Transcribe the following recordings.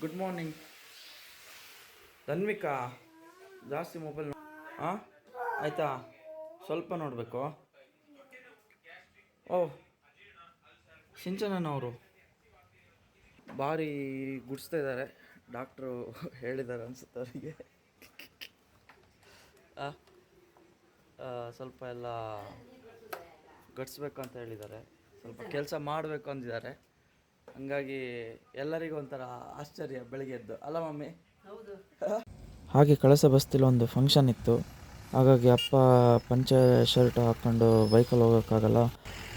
Good morning. ಧನ್ವಿಕಾ ಜಾಸ್ತಿ mobile ಹಾಂ ಆಯಿತಾ, ಸ್ವಲ್ಪ ನೋಡಬೇಕು. ಓಹ್, ಸಿಂಚನನವರು ಭಾರಿ ಗುಡಿಸ್ತಾ ಇದ್ದಾರೆ. ಡಾಕ್ಟ್ರು ಹೇಳಿದ್ದಾರೆ ಅನಿಸುತ್ತೆ ಅವರಿಗೆ. ಸ್ವಲ್ಪ ಎಲ್ಲ ಗಟ್ಸ್ಬೇಕು ಅಂತ ಹೇಳಿದ್ದಾರೆ, ಸ್ವಲ್ಪ ಕೆಲಸ ಮಾಡಬೇಕು ಅಂದಿದ್ದಾರೆ. ಹಂಗಾಗಿ ಎಲ್ಲರಿಗೂ ಒಂಥರ ಆಶ್ಚರ್ಯ ಬೆಳಿಗ್ಗೆ ಎದ್ದು, ಅಲ್ಲ ಮಮ್ಮಿ? ಹಾಗೆ ಕಳಸ ಬಸ್ತಿಲಿ ಒಂದು ಫಂಕ್ಷನ್ ಇತ್ತು. ಹಾಗಾಗಿ ಅಪ್ಪ ಪಂಚೆ ಶರ್ಟ್ ಹಾಕ್ಕೊಂಡು ಬೈಕಲ್ಲಿ ಹೋಗೋಕ್ಕಾಗಲ್ಲ,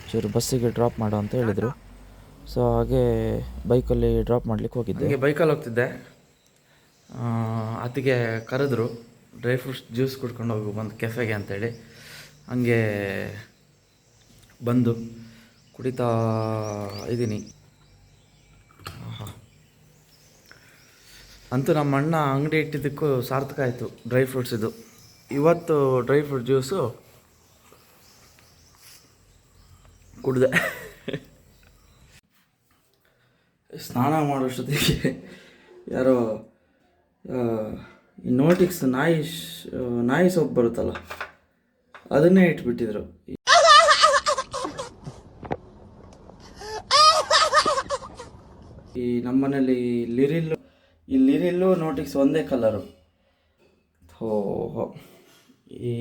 ಚೂರು ಬಸ್ಸಿಗೆ ಡ್ರಾಪ್ ಮಾಡು ಅಂತ ಹೇಳಿದರು. ಸೊ ಹಾಗೆ ಬೈಕಲ್ಲಿ ಡ್ರಾಪ್ ಮಾಡ್ಲಿಕ್ಕೆ ಹೋಗಿದ್ದೆ. ಹಂಗೆ ಬೈಕಲ್ಲಿ ಹೋಗ್ತಿದ್ದೆ, ಅತ್ತಿಗೆ ಕರೆದ್ರು ಡ್ರೈ ಫ್ರೂಟ್ಸ್ ಜ್ಯೂಸ್ ಕುಡ್ಕೊಂಡು ಹೋಗು ಬಂದು ಕೆಫೆಗೆ ಅಂತೇಳಿ. ಹಂಗೆ ಬಂದು ಕುಡಿತಾ ಇದ್ದೀನಿ. ಅಂತೂ ನಮ್ಮ ಅಣ್ಣ ಅಂಗಡಿ ಇಟ್ಟಿದ್ದಕ್ಕೂ ಸಾರ್ಥಕ ಆಯಿತು. ಡ್ರೈ ಫ್ರೂಟ್ಸ್ ಇದು ಇವತ್ತು ಡ್ರೈ ಫ್ರೂಟ್ ಜ್ಯೂಸು ಕುಡಿದೆ. ಸ್ನಾನ ಮಾಡೋಷ್ಟೊತ್ತಿಗೆ ಯಾರೋ ಈ ನೋಟಿಕ್ಸ್ ನಾಯಿ ಸೊಪ್ಪು ಬರುತ್ತಲ್ಲ ಅದನ್ನೇ ಇಟ್ಬಿಟ್ಟಿದ್ರು. ಈ ನಮ್ಮನೇಲಿ ಲಿರಿಲ್ಲು ನೋಟಿಕ್ಸ್ ಒಂದೇ ಕಲರು. ಈ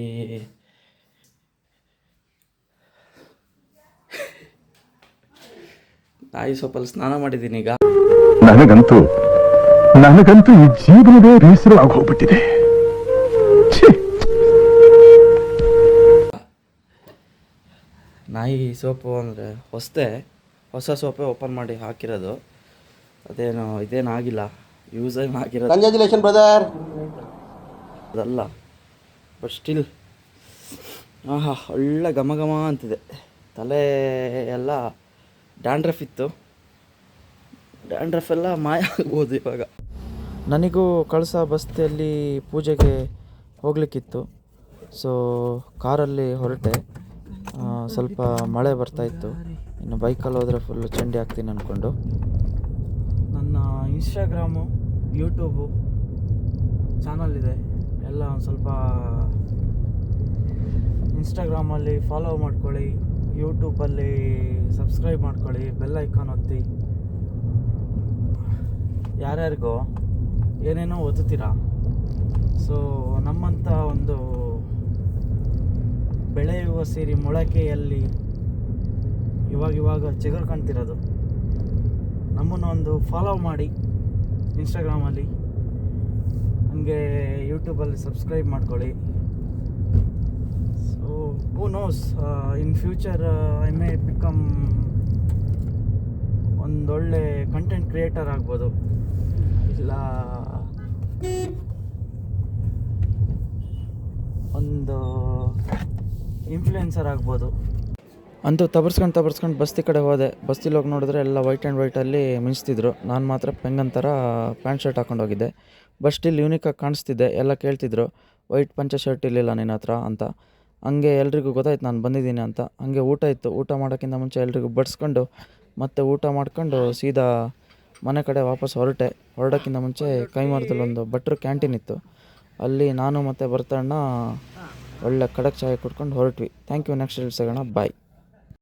ನಾಯಿ ಸೊಪ್ಪಲ್ಲಿ ಸ್ನಾನ ಮಾಡಿದ್ದೀನಿ ಈಗ. ನನಗಂತೂ ಈ ಜೀವನವೇ ಬೇಸರವಾಗಿ ಹೋಗ್ಬಿಟ್ಟಿದೆ. ನಾಯಿ ಸೋಪು ಅಂದರೆ ಹೊಸ ಸೋಪೇ ಓಪನ್ ಮಾಡಿ ಹಾಕಿರೋದು. ಇದೇನಾಗಿಲ್ಲ, ಯೂಸ್ ಆಗಿರೋದು. Congratulation brother. ಅದಲ್ಲ, ಬಟ್ ಸ್ಟಿಲ್ ಒಳ್ಳೆ ಘಮ ಘಮ ಅಂತಿದೆ. ತಲೆ ಎಲ್ಲ ಡ್ಯಾಂಡ್ರಫ್ ಇತ್ತು, ಡ್ಯಾಂಡ್ರಫ್ ಎಲ್ಲ ಮಾಯ ಆಗ್ಬೋದು ಇವಾಗ. ನನಗೂ ಕಳಸ ಬಸ್ತಿಯಲ್ಲಿ ಪೂಜೆಗೆ ಹೋಗಲಿಕ್ಕಿತ್ತು. ಸೊ ಕಾರಲ್ಲಿ ಹೊರಟೆ. ಸ್ವಲ್ಪ ಮಳೆ ಬರ್ತಾಯಿತ್ತು. ಇನ್ನು ಬೈಕಲ್ಲಿ ಹೋದರೆ ಫುಲ್ಲು ಚಂಡಿ ಆಗ್ತೀನಿ ಅಂದ್ಕೊಂಡು ನನ್ನ ಇನ್ಸ್ಟಾಗ್ರಾಮು, ಯೂಟ್ಯೂಬು ಚಾನಲ್ ಇದೆ. ಎಲ್ಲ ಒಂದು ಸ್ವಲ್ಪ ಇನ್ಸ್ಟಾಗ್ರಾಮಲ್ಲಿ ಫಾಲೋ ಮಾಡ್ಕೊಳ್ಳಿ, ಯೂಟ್ಯೂಬಲ್ಲಿ ಸಬ್ಸ್ಕ್ರೈಬ್ ಮಾಡ್ಕೊಳ್ಳಿ, ಬೆಲ್ ಐಕಾನ್ ಒತ್ತಿ. ಯಾರ್ಯಾರಿಗೋ ಏನೇನೋ ಓದುತ್ತೀರಾ. ಸೊ ನಮ್ಮಂಥ ಒಂದು ಬೆಳೆಯುವ ಸಿರಿ ಮೊಳಕೆಯಲ್ಲಿ ಇವಾಗ ಚಿಗುರ್ಕೊಂತಿರೋದು, ನಮ್ಮನ್ನು ಒಂದು ಫಾಲೋ ಮಾಡಿ ಇನ್ಸ್ಟಾಗ್ರಾಮಲ್ಲಿ, ಹಂಗೆ ಯೂಟ್ಯೂಬಲ್ಲಿ ಸಬ್ಸ್ಕ್ರೈಬ್ ಮಾಡ್ಕೊಳ್ಳಿ. So who knows, in future I may become ಒಂದೊಳ್ಳೆ ಕಂಟೆಂಟ್ ಕ್ರಿಯೇಟರ್ ಆಗ್ಬೋದು, ಇಲ್ಲ ಒಂದು ಇನ್ಫ್ಲುಯೆನ್ಸರ್ ಆಗ್ಬೋದು. ಅಂತೂ ತಬರ್ಸ್ಕೊಂಡು ಬಸ್ತಿ ಕಡೆ ಹೋದೆ. ಬಸ್ತಿಲಿ ಹೋಗಿ ನೋಡಿದ್ರೆ ಎಲ್ಲ ವೈಟ್ ಆ್ಯಂಡ್ ವೈಟಲ್ಲಿ ಮಿಂಚ್ತಿದ್ರು. ನಾನು ಮಾತ್ರ ಪೆಂಗನ್ ಥರ ಪ್ಯಾಂಟ್ ಶರ್ಟ್ ಹಾಕೊಂಡು ಹೋಗಿದ್ದೆ. ಬಟ್ ಸ್ಟಿಲ್ ಯೂನಿಕಾಗಿ ಕಾಣಿಸ್ತಿದ್ದೆ. ಎಲ್ಲ ಕೇಳ್ತಿದ್ರು, ವೈಟ್ ಪಂಚೆ ಶರ್ಟ್ ಇರಲಿಲ್ಲ ನಿನ್ನ ಹತ್ರ ಅಂತ. ಹಂಗೆ ಎಲ್ರಿಗೂ ಗೊತ್ತಾಯ್ತು ನಾನು ಬಂದಿದ್ದೀನಿ ಅಂತ. ಹಂಗೆ ಊಟ ಇತ್ತು. ಊಟ ಮಾಡೋಕ್ಕಿಂತ ಮುಂಚೆ ಎಲ್ರಿಗೂ ಬಡಿಸ್ಕೊಂಡು ಮತ್ತೆ ಊಟ ಮಾಡ್ಕೊಂಡು ಸೀದಾ ಮನೆ ಕಡೆ ವಾಪಸ್ ಹೊರಡೋಕ್ಕಿಂತ ಮುಂಚೆ ಕೈಮರದಲ್ಲಿ ಒಂದು ಭಟ್ರು ಕ್ಯಾಂಟೀನ್ ಇತ್ತು. ಅಲ್ಲಿ ನಾನು ಮತ್ತು ಭರತಣ್ಣ ಒಳ್ಳೆ ಖಡಕ್ ಚಾಯ್ ಕುಡ್ಕೊಂಡು ಹೊರಟ್ವಿ. Thank you. ನೆಕ್ಸ್ಟ್ ಸಿಗೋಣ. ಬಾಯ್.